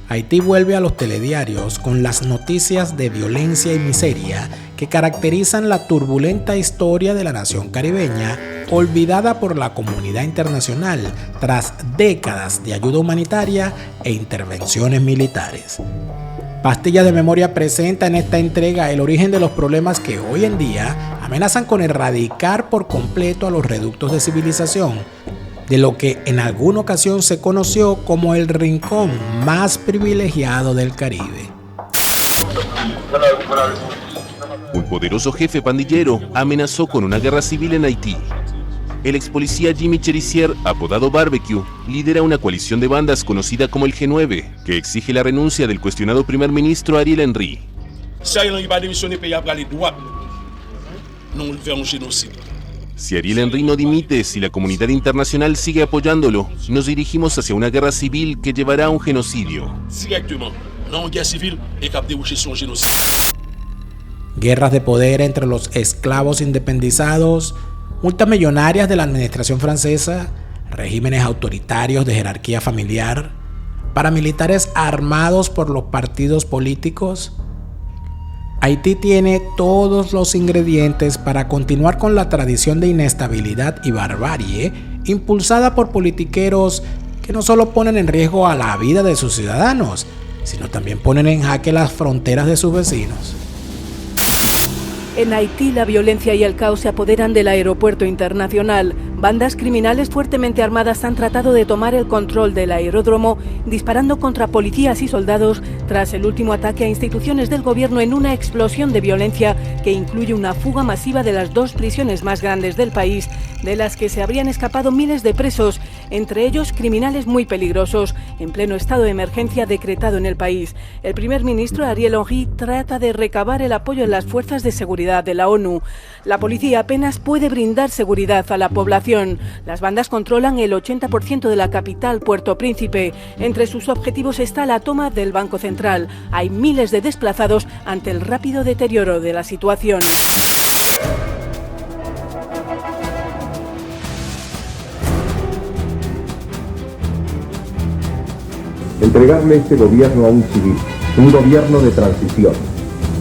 Haití vuelve a los telediarios con las noticias de violencia y miseria que caracterizan la turbulenta historia de la nación caribeña, olvidada por la comunidad internacional tras décadas de ayuda humanitaria e intervenciones militares. Pastillas de Memoria presenta en esta entrega el origen de los problemas que hoy en día amenazan con erradicar por completo a los reductos de civilización, de lo que en alguna ocasión se conoció como el rincón más privilegiado del Caribe. Un poderoso jefe pandillero amenazó con una guerra civil en Haití. El ex policía Jimmy Cherizier, apodado Barbecue, lidera una coalición de bandas conocida como el G9, que exige la renuncia del cuestionado primer ministro Ariel Henry. Si Ariel Henry no dimite, si la comunidad internacional sigue apoyándolo, nos dirigimos hacia una guerra civil que llevará a un genocidio. Guerras de poder entre los esclavos independizados, multas millonarias de la administración francesa, regímenes autoritarios de jerarquía familiar, paramilitares armados por los partidos políticos. Haití tiene todos los ingredientes para continuar con la tradición de inestabilidad y barbarie impulsada por politiqueros que no solo ponen en riesgo a la vida de sus ciudadanos, sino también ponen en jaque las fronteras de sus vecinos. En Haití, la violencia y el caos se apoderan del aeropuerto internacional. Bandas criminales fuertemente armadas han tratado de tomar el control del aeródromo, disparando contra policías y soldados tras el último ataque a instituciones del gobierno en una explosión de violencia que incluye una fuga masiva de las dos prisiones más grandes del país, de las que se habrían escapado miles de presos, entre ellos criminales muy peligrosos, en pleno estado de emergencia decretado en el país. El primer ministro Ariel Henry trata de recabar el apoyo de las fuerzas de seguridad de la ONU. La policía apenas puede brindar seguridad a la población. Las bandas controlan el 80% de la capital, Puerto Príncipe. Entre sus objetivos está la toma del Banco Central. Hay miles de desplazados ante el rápido deterioro de la situación. Entregarle este gobierno a un civil, un gobierno de transición,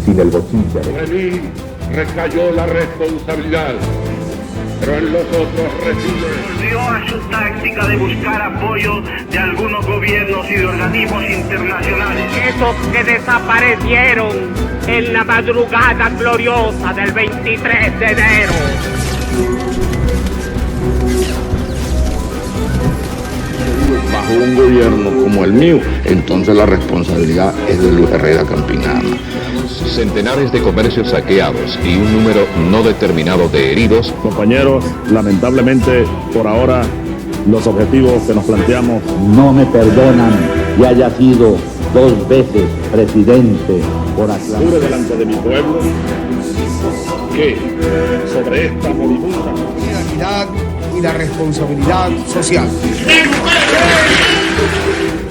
sin el bochilla. Sobre mí recayó la responsabilidad, pero en los otros recibe. Volvió a su táctica de buscar apoyo de algunos gobiernos y de organismos internacionales. Esos que desaparecieron en la madrugada gloriosa del 23 de enero. Bajo un gobierno como el mío, entonces la responsabilidad es de Luis Herrera Campinana. Centenares de comercios saqueados y un número no determinado de heridos. Compañeros, lamentablemente por ahora los objetivos que nos planteamos no me perdonan y haya sido 2 veces presidente por aclaración. Juro delante de mi pueblo que sobre esta moribunda solidaridad y la responsabilidad social.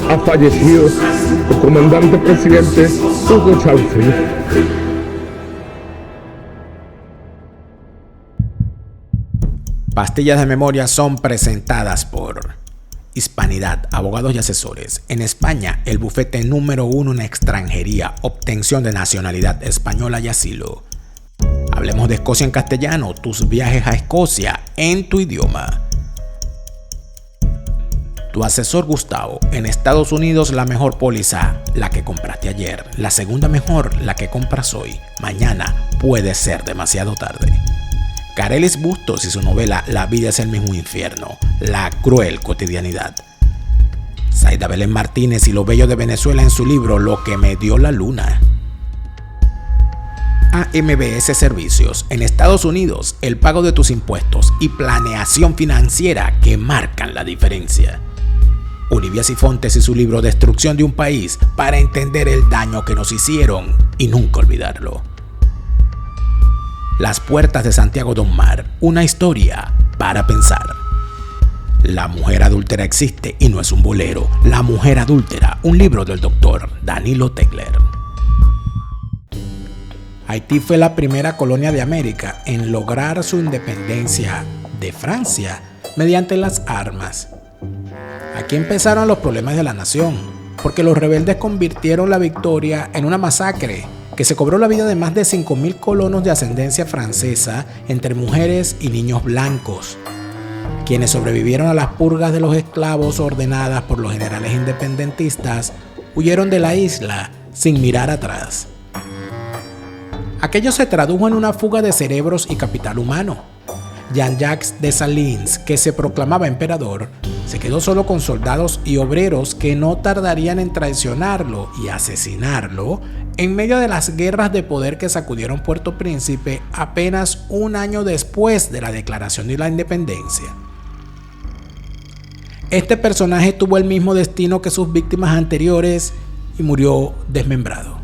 Ha fallecido el comandante presidente Hugo Chávez. Pastillas de Memoria son presentadas por Hispanidad, abogados y asesores. En España, el bufete número 1 en extranjería, obtención de nacionalidad española y asilo. Hablemos de Escocia en castellano, tus viajes a Escocia en tu idioma. Tu asesor Gustavo, en Estados Unidos la mejor póliza, la que compraste ayer. La segunda mejor, la que compras hoy. Mañana puede ser demasiado tarde. Carelis Bustos y su novela La vida es el mismo infierno, la cruel cotidianidad. Zaida Belén Martínez y lo bello de Venezuela en su libro Lo que me dio la luna. AMBS Servicios, en Estados Unidos, el pago de tus impuestos y planeación financiera que marcan la diferencia. Olivia Sifontes y su libro Destrucción de un país para entender el daño que nos hicieron y nunca olvidarlo. Las puertas de Santiago Don Mar, una historia para pensar. La mujer adúltera existe y no es un bolero. La mujer adúltera, un libro del doctor Danilo Tegler. Haití fue la primera colonia de América en lograr su independencia de Francia mediante las armas. Aquí empezaron los problemas de la nación. porque los rebeldes convirtieron la victoria en una masacre que se cobró la vida de más de 5.000 colonos de ascendencia francesa, entre mujeres y niños blancos, quienes sobrevivieron a las purgas de los esclavos ordenadas por los generales independentistas, huyeron de la isla sin mirar atrás. Aquello se tradujo en una fuga de cerebros y capital humano. Jean-Jacques Dessalines, que se proclamaba emperador, se quedó solo con soldados y obreros que no tardarían en traicionarlo y asesinarlo en medio de las guerras de poder que sacudieron Puerto Príncipe apenas un año después de la declaración de la independencia. Este personaje tuvo el mismo destino que sus víctimas anteriores y murió desmembrado.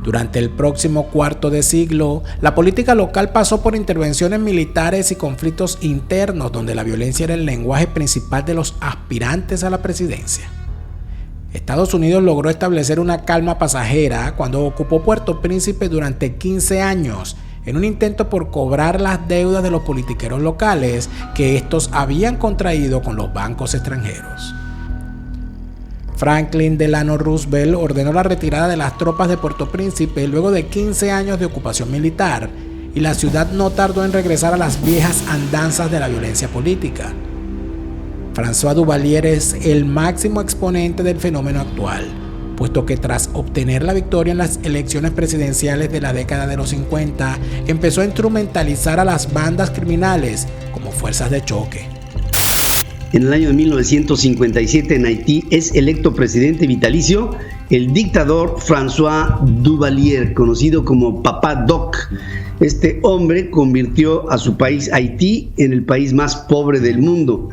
Durante el próximo cuarto de siglo, la política local pasó por intervenciones militares y conflictos internos donde la violencia era el lenguaje principal de los aspirantes a la presidencia. Estados Unidos logró establecer una calma pasajera cuando ocupó Puerto Príncipe durante 15 años en un intento por cobrar las deudas de los politiqueros locales que estos habían contraído con los bancos extranjeros. Franklin Delano Roosevelt ordenó la retirada de las tropas de Puerto Príncipe luego de 15 años de ocupación militar, y la ciudad no tardó en regresar a las viejas andanzas de la violencia política. François Duvalier es el máximo exponente del fenómeno actual, puesto que tras obtener la victoria en las elecciones presidenciales de la década de los 50, empezó a instrumentalizar a las bandas criminales como fuerzas de choque. En el año de 1957 en Haití es electo presidente vitalicio el dictador François Duvalier, conocido como Papa Doc. Este hombre convirtió a su país Haití en el país más pobre del mundo.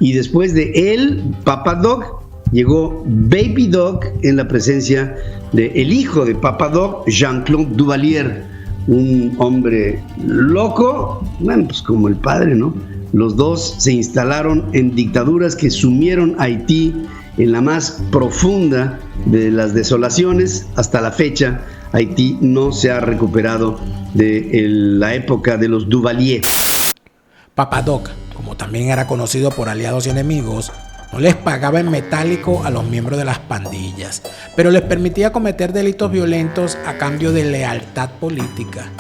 Y después de él, Papa Doc, llegó Baby Doc en la presencia del hijo de Papa Doc, Jean-Claude Duvalier, un hombre loco, bueno, pues como el padre, ¿no? Los dos se instalaron en dictaduras que sumieron a Haití en la más profunda de las desolaciones. Hasta la fecha, Haití no se ha recuperado de la época de los Duvalier. Papa Doc, como también era conocido por aliados y enemigos, no les pagaba en metálico a los miembros de las pandillas, pero les permitía cometer delitos violentos a cambio de lealtad política.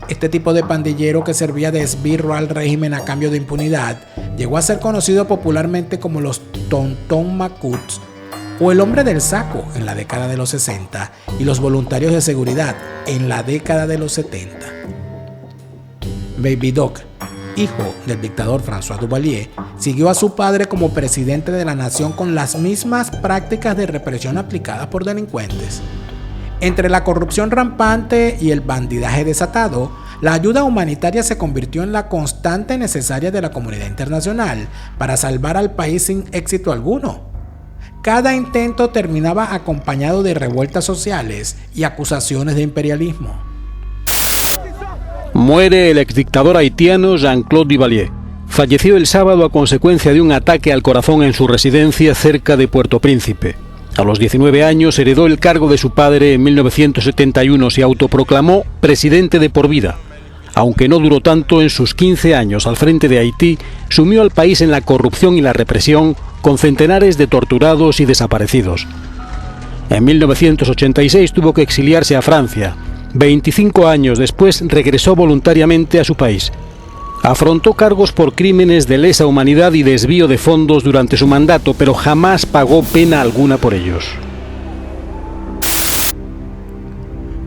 Este tipo de pandillero que servía de esbirro al régimen a cambio de impunidad llegó a ser conocido popularmente como los Tonton Macoutes o el hombre del saco en la década de los 60 y los voluntarios de seguridad en la década de los 70. Baby Doc, hijo del dictador François Duvalier, siguió a su padre como presidente de la nación con las mismas prácticas de represión aplicadas por delincuentes. Entre la corrupción rampante y el bandidaje desatado, la ayuda humanitaria se convirtió en la constante necesaria de la comunidad internacional para salvar al país sin éxito alguno. Cada intento terminaba acompañado de revueltas sociales y acusaciones de imperialismo. Muere el exdictador haitiano Jean-Claude Duvalier. Falleció el sábado a consecuencia de un ataque al corazón en su residencia cerca de Puerto Príncipe. A los 19 años heredó el cargo de su padre. En 1971 se autoproclamó presidente de por vida. Aunque no duró tanto, en sus 15 años al frente de Haití, sumió al país en la corrupción y la represión, con centenares de torturados y desaparecidos. En 1986 tuvo que exiliarse a Francia. 25 años después regresó voluntariamente a su país. Afrontó cargos por crímenes de lesa humanidad y desvío de fondos durante su mandato, pero jamás pagó pena alguna por ellos.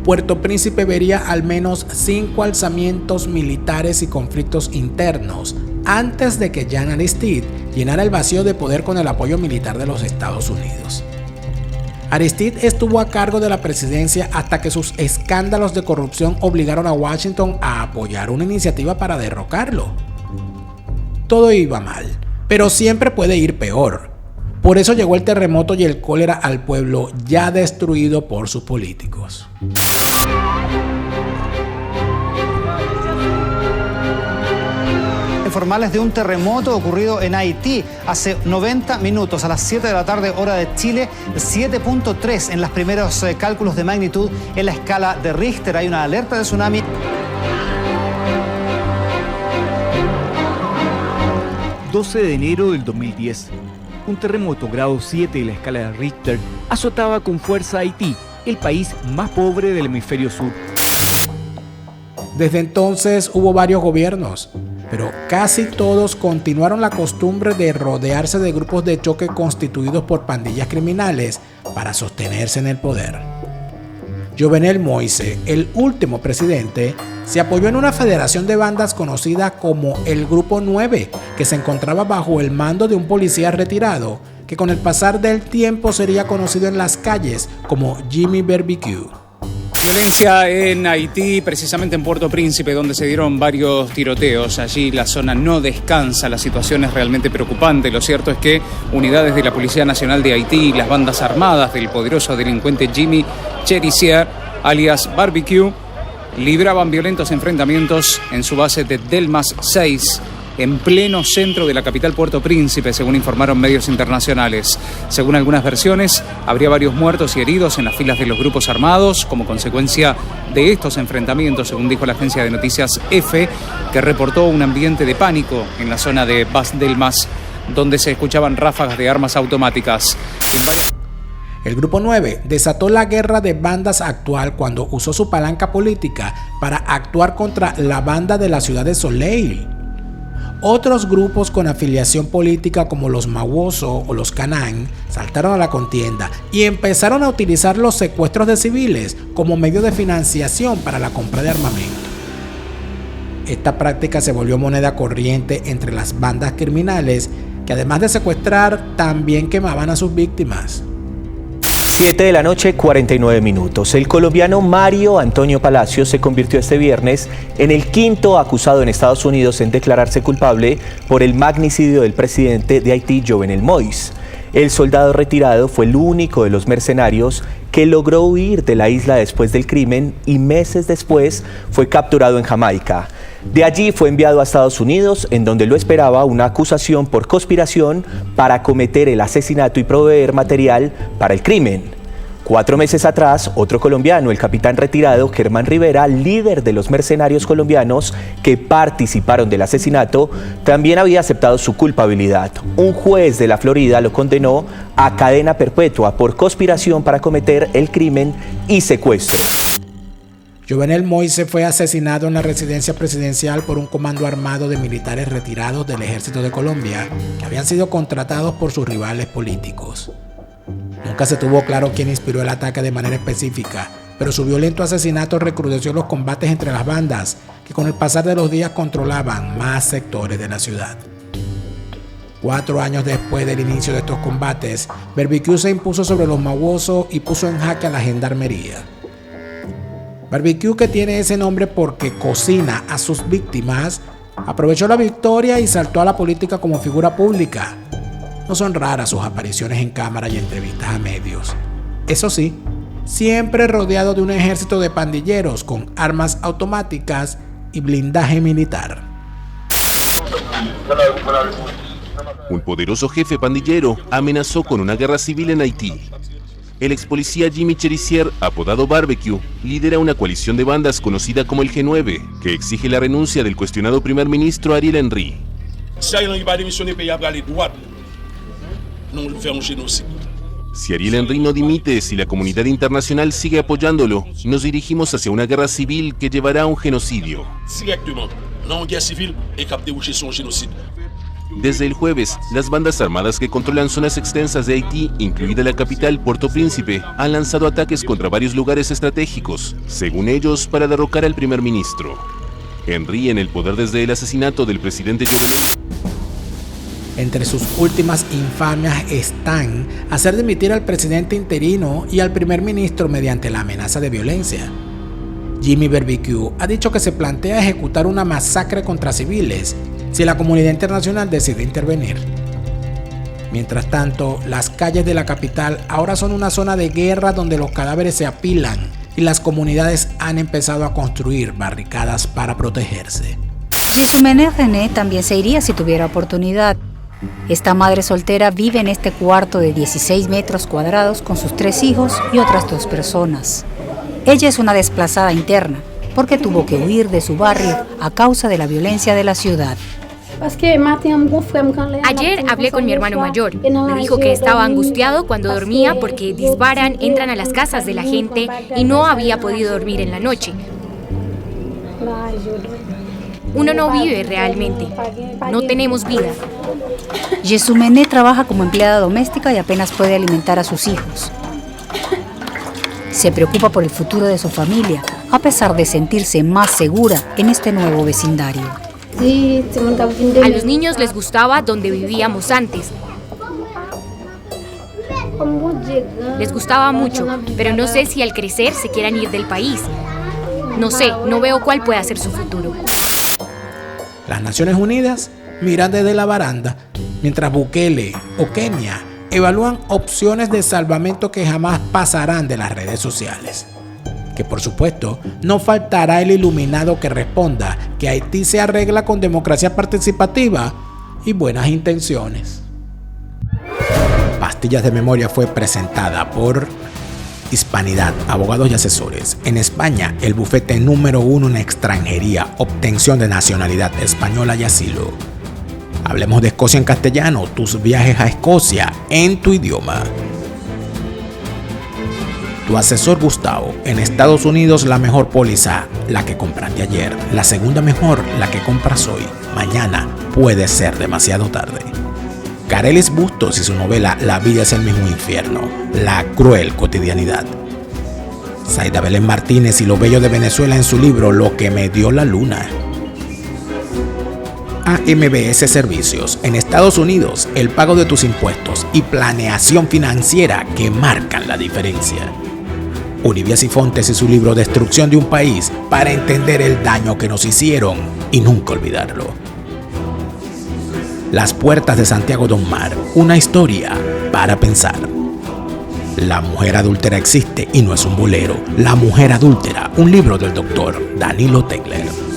Puerto Príncipe vería al menos 5 alzamientos militares y conflictos internos antes de que Jean Aristide llenara el vacío de poder con el apoyo militar de los Estados Unidos. Aristide estuvo a cargo de la presidencia hasta que sus escándalos de corrupción obligaron a Washington a apoyar una iniciativa para derrocarlo. Todo iba mal, pero siempre puede ir peor. Por eso llegó el terremoto y el cólera al pueblo ya destruido por sus políticos. Informales de un terremoto ocurrido en Haití hace 90 minutos, a las 7 de la tarde, hora de Chile, 7.3 en los primeros cálculos de magnitud en la escala de Richter. Hay una alerta de tsunami. ...12 de enero del 2010... Un terremoto grado 7 de la escala de Richter azotaba con fuerza a Haití, el país más pobre del hemisferio sur. Desde entonces hubo varios gobiernos, pero casi todos continuaron la costumbre de rodearse de grupos de choque constituidos por pandillas criminales para sostenerse en el poder. Jovenel Moïse, el último presidente, se apoyó en una federación de bandas conocida como el Grupo 9, que se encontraba bajo el mando de un policía retirado, que con el pasar del tiempo sería conocido en las calles como Jimmy Barbecue. Violencia en Haití, precisamente en Puerto Príncipe, donde se dieron varios tiroteos. Allí la zona no descansa, la situación es realmente preocupante. Lo cierto es que unidades de la Policía Nacional de Haití y las bandas armadas del poderoso delincuente Jimmy Cherizier, alias Barbecue, libraban violentos enfrentamientos en su base de Delmas 6, en pleno centro de la capital Puerto Príncipe, según informaron medios internacionales. Según algunas versiones, habría varios muertos y heridos en las filas de los grupos armados como consecuencia de estos enfrentamientos, según dijo la agencia de noticias EFE, que reportó un ambiente de pánico en la zona de Bas Delmas, donde se escuchaban ráfagas de armas automáticas. El Grupo 9 desató la guerra de bandas actual cuando usó su palanca política para actuar contra la banda de la ciudad de Soleil. Otros grupos con afiliación política como los Mawozo o los Canaan saltaron a la contienda y empezaron a utilizar los secuestros de civiles como medio de financiación para la compra de armamento. Esta práctica se volvió moneda corriente entre las bandas criminales que, además de secuestrar, también quemaban a sus víctimas. 7 de la noche, 49 minutos. El colombiano Mario Antonio Palacios se convirtió este viernes en el quinto acusado en Estados Unidos en declararse culpable por el magnicidio del presidente de Haití, Jovenel Moïse. El soldado retirado fue el único de los mercenarios que logró huir de la isla después del crimen y meses después fue capturado en Jamaica. De allí fue enviado a Estados Unidos, en donde lo esperaba una acusación por conspiración para cometer el asesinato y proveer material para el crimen. 4 meses atrás, otro colombiano, el capitán retirado Germán Rivera, líder de los mercenarios colombianos que participaron del asesinato, también había aceptado su culpabilidad. Un juez de la Florida lo condenó a cadena perpetua por conspiración para cometer el crimen y secuestro. Jovenel Moïse fue asesinado en la residencia presidencial por un comando armado de militares retirados del Ejército de Colombia que habían sido contratados por sus rivales políticos. Nunca se tuvo claro quién inspiró el ataque de manera específica, pero su violento asesinato recrudeció los combates entre las bandas que con el pasar de los días controlaban más sectores de la ciudad. 4 años después del inicio de estos combates, Barbecue se impuso sobre los Mawozo y puso en jaque a la gendarmería. Barbecue, que tiene ese nombre porque cocina a sus víctimas, aprovechó la victoria y saltó a la política como figura pública. No son raras sus apariciones en cámara y entrevistas a medios. Eso sí, siempre rodeado de un ejército de pandilleros con armas automáticas y blindaje militar. Un poderoso jefe pandillero amenazó con una guerra civil en Haití. El ex policía Jimmy Cherizier, apodado Barbecue, lidera una coalición de bandas conocida como el G9, que exige la renuncia del cuestionado primer ministro Ariel Henry. Si Ariel Henry no dimite, si la comunidad internacional sigue apoyándolo, nos dirigimos hacia una guerra civil que llevará a un genocidio. Desde el jueves, las bandas armadas que controlan zonas extensas de Haití, incluida la capital, Puerto Príncipe, han lanzado ataques contra varios lugares estratégicos, según ellos, para derrocar al primer ministro. Henry en el poder desde el asesinato del presidente Jovenel. Entre sus últimas infamias están hacer dimitir al presidente interino y al primer ministro mediante la amenaza de violencia. Jimmy Barbecue ha dicho que se plantea ejecutar una masacre contra civiles si la comunidad internacional decide intervenir. Mientras tanto, las calles de la capital ahora son una zona de guerra donde los cadáveres se apilan y las comunidades han empezado a construir barricadas para protegerse. Jesumene René también se iría si tuviera oportunidad. Esta madre soltera vive en este cuarto de 16 metros cuadrados con sus 3 hijos y otras 2 personas. Ella es una desplazada interna porque tuvo que huir de su barrio a causa de la violencia de la ciudad. Ayer hablé con mi hermano mayor. Me dijo que estaba angustiado cuando dormía porque disparan, entran a las casas de la gente y no había podido dormir en la noche. Uno no vive realmente. No tenemos vida. Yesumene trabaja como empleada doméstica y apenas puede alimentar a sus hijos. Se preocupa por el futuro de su familia, a pesar de sentirse más segura en este nuevo vecindario. A los niños les gustaba donde vivíamos antes. Les gustaba mucho, pero no sé si al crecer se quieran ir del país. No sé, no veo cuál pueda ser su futuro. Las Naciones Unidas miran desde la baranda, mientras Bukele o Kenia evalúan opciones de salvamento que jamás pasarán de las redes sociales. Que por supuesto, no faltará el iluminado que responda que Haití se arregla con democracia participativa y buenas intenciones. Pastillas de Memoria fue presentada por Hispanidad, abogados y asesores. En España, el bufete número 1 en extranjería, obtención de nacionalidad española y asilo. Hablemos de Escocia en castellano, tus viajes a Escocia en tu idioma. Tu asesor Gustavo, en Estados Unidos la mejor póliza, la que compraste ayer. La segunda mejor, la que compras hoy. Mañana puede ser demasiado tarde. Carelis Bustos y su novela La vida es el mismo infierno, la cruel cotidianidad. Zaida Belén Martínez y lo bello de Venezuela en su libro Lo que me dio la luna. AMBS Servicios, en Estados Unidos, el pago de tus impuestos y planeación financiera que marcan la diferencia. Uribia Sifontes y su libro Destrucción de un país para entender el daño que nos hicieron y nunca olvidarlo. Las puertas de Santiago Don Mar, una historia para pensar. La mujer adúltera existe y no es un bolero. La mujer adúltera, un libro del doctor Danilo Tegler.